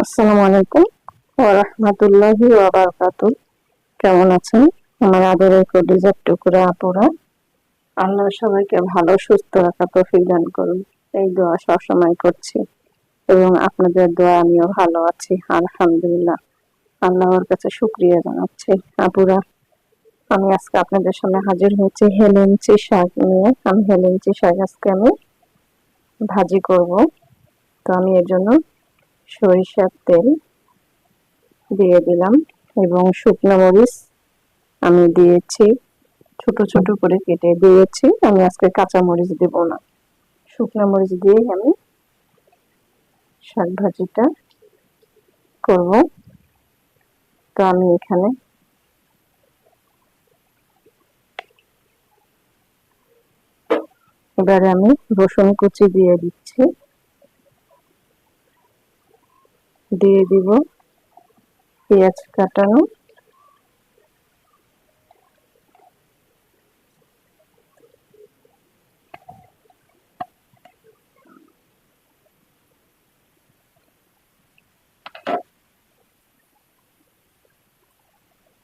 আসসালামু আলাইকুম ওয়া রাহমাতুল্লাহি ওয়া বারাকাতুহু। কেমন আছেন আমার আদরের কলিজার টুকরা আপুরা? আল্লাহ সবাইকে ভালো সুস্থ রাখা তৌফিক দান করুন, এই দোয়া সবসময় করছি এবং আপনাদের দোয়া আমিও ভালো আছি আলহামদুলিল্লাহ। আল্লাহর কাছে শুকরিয়া জানাচ্ছি। আপুরা, আমি আজকে আপনাদের সামনে হাজির হয়েছি হেলেঞ্চি শাক নিয়ে। হেলেঞ্চি শাক আজকে আমি ভাজি করব। তো আমি এর জন্য সরিষার তেল দিয়ে দিলাম এবং শুকনো মরিচ আমি দিয়েছি, ছোট ছোট করে কেটে দিয়েছি। আমি আজকে কাঁচা মরিচ দেব না, শুকনো মরিচ দিয়ে আমি শাক ভাজিটা করব। তো আমি এখানে এবারে আমি রসুন কুচি দিয়ে দিচ্ছি, দিয়ে দিব পেঁয়াজ কাটানো,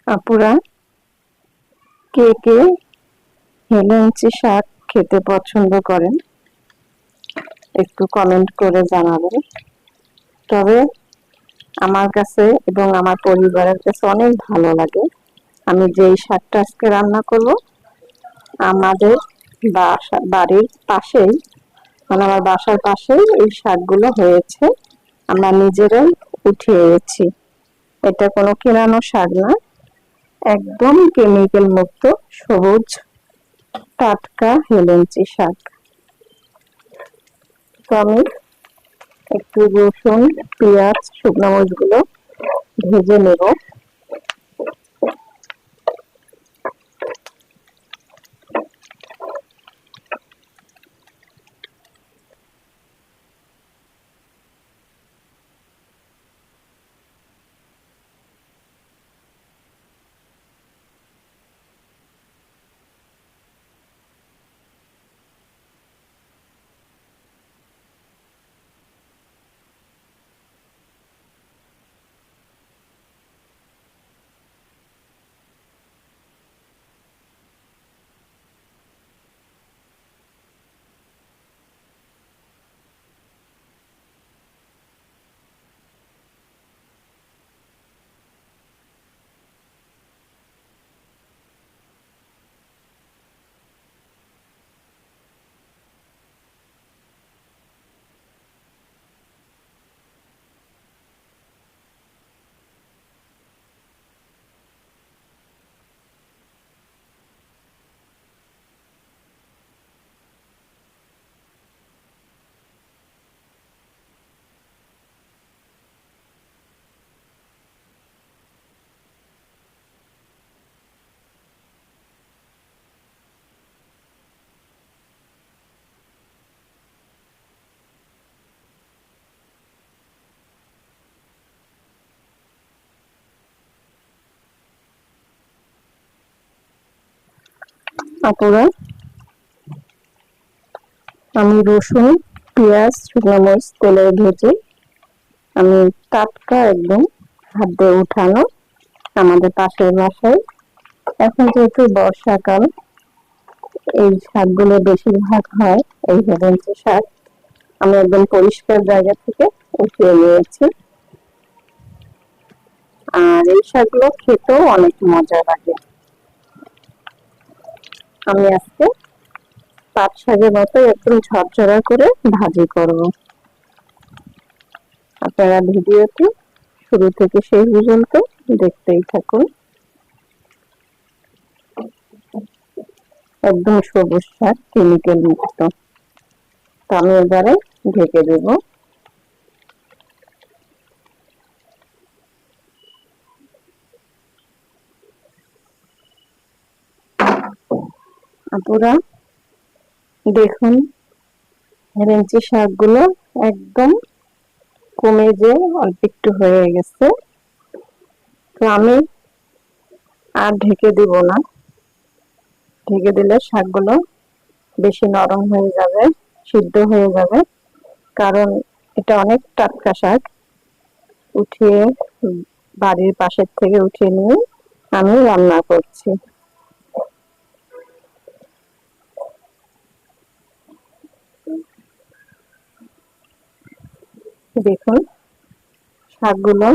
আপুরা কে কে হেলেঞ্চি শাক খেতে পছন্দ করেন একটু কমেন্ট করে জানাবেন। তবে আমার কাছে এবং আমার পরিবারের কাছে অনেক ভালো লাগে। আমি যেই শাকটা আজকে রান্না করব আমাদের বাড়ির পাশেই, মানে আমার বাসার পাশেই এই শাকগুলো হয়েছে, আমরা নিজেরাই উঠিয়ে এনেছি। এটা কোনো কেনানো শাক না, একদম কেমিক্যাল মুক্ত সবুজ টাটকা হেলেঞ্চি শাক। তো আমি একটু রসুন, পেঁয়াজ, শুকনো মরিচ গুলো ভেজে নেব। আপুরা, আমি রসুন, পেঁয়াজ, শুকনো মরিচ তেলে ভেজে আমি টাটকা একদম হাত দিয়ে উঠানো আমাদের পাশের বাসায়। এখন যেহেতু বর্ষাকাল, এই শাকগুলো বেশিরভাগ হয়, এই হেলেঞ্চি শাক আমি একদম পরিষ্কার জায়গা থেকে উঠিয়ে নিয়েছি। আর এই শাকগুলো খেতেও অনেক মজা লাগে। আমি আজকে পাট শাকের মতো একদম ঝরঝরা করে ভাজি করব। আপনারা ভিডিওটি শুরু থেকে শেষ পর্যন্ত দেখতেই থাকুন। একদম সবুজ শাক, কেমিক্যাল মুক্ত। তো আমি এবারে ঢেকে দেব। আপুরা দেখুন, হেলেঞ্চি শাকগুলো একদম কমে যে অল্প একটু হয়ে গেছে। তো আমি আর ঢেকে দিব না, ঢেকে দিলে শাকগুলো বেশি নরম হয়ে যাবে, সিদ্ধ হয়ে যাবে, কারণ এটা অনেক টাটকা শাক। উঠিয়ে বাড়ির পাশের থেকে উঠিয়ে নিয়ে আমি রান্না করছি। দেখুন শাকগুলো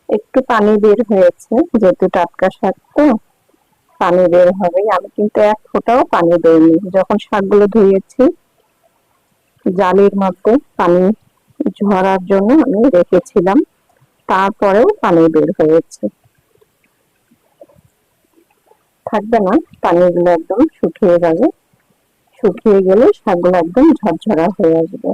একটু পানি বের হয়েছে, যেহেতু টাটকা শাক তো পানি বের হবেই। আমি কিন্তু এক ফোঁটাও পানি দেইনি। যখন শাকগুলো ধুয়েছি জালির মধ্যে পানি ঝরার জন্য আমি রেখেছিলাম, তারপরেও পানি বের হয়েছে। থাকবে না, পানিগুলো একদম শুকিয়ে যাবে। শুকিয়ে গেলে শাকগুলো একদম ঝরঝরা হয়ে আসবে।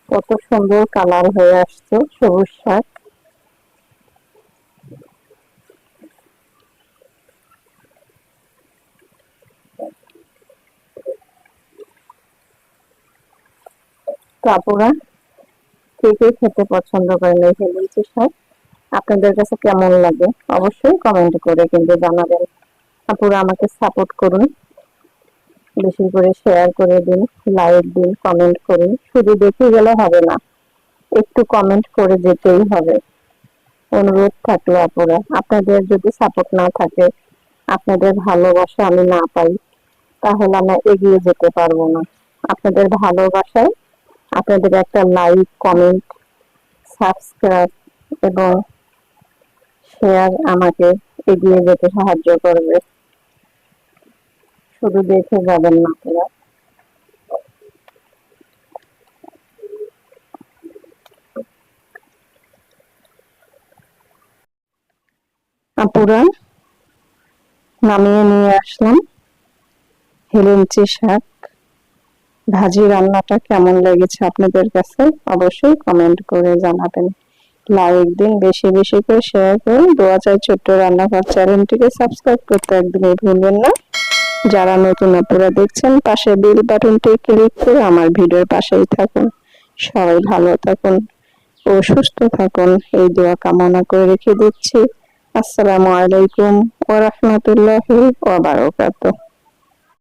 কত সুন্দর কালার হয়ে আসছে সবুজ শাক। তো আপুরা কে কে খেতে পছন্দ করেন এই হেলেঞ্চি শাক? আপনাদের কাছে কেমন লাগে অবশ্যই কমেন্ট করে কিন্তু জানাবেন। আপুরা আমাকে সাপোর্ট করুন, বেশি করে শেয়ার করে দিন, লাইক দিন, কমেন্ট করুন। শুধু দেখে গেলে হবে না, একটু কমেন্ট করে যেতেই হবে। অনুরোধ থাকলো আপুরা, আপনাদের যদি সাপোর্ট না থাকে, আপনাদের ভালোবাসা আমি না পাই, তাহলে আমরা এগিয়ে যেতে পারবো না। আপনাদের ভালোবাসায়, আপনাদের একটা লাইক, কমেন্ট, সাবস্ক্রাইব এবং শেয়ার আমাকে এগিয়ে যেতে সাহায্য করবে। শুধু দেখে যাবেন না আপনারা। আপুরা নামিয়ে নিয়ে আসলাম হেলেঞ্চি শাক ভাজি। রান্নাটা কেমন লেগেছে আপনাদের কাছে অবশ্যই কমেন্ট করে জানাবেন। লাইক দিন, বেশি বেশি করে শেয়ার করুন। দোয়া চাই ছোট্ট রান্নাঘর চ্যানেলটিকে সাবস্ক্রাইব করতে একদমই ভুলবেন না। যারা নতুন আপুরা দেখছেন পাশে বেল বাটনটি ক্লিক করে আমার ভিডিওর পাশেই থাকুন। সবাই ভালো থাকুন ও সুস্থ থাকুন এই দোয়া কামনা করে রেখে দিচ্ছি। আসসালামু আলাইকুম ওয়া রাহমাতুল্লাহি ওয়া বারাকাতুহু।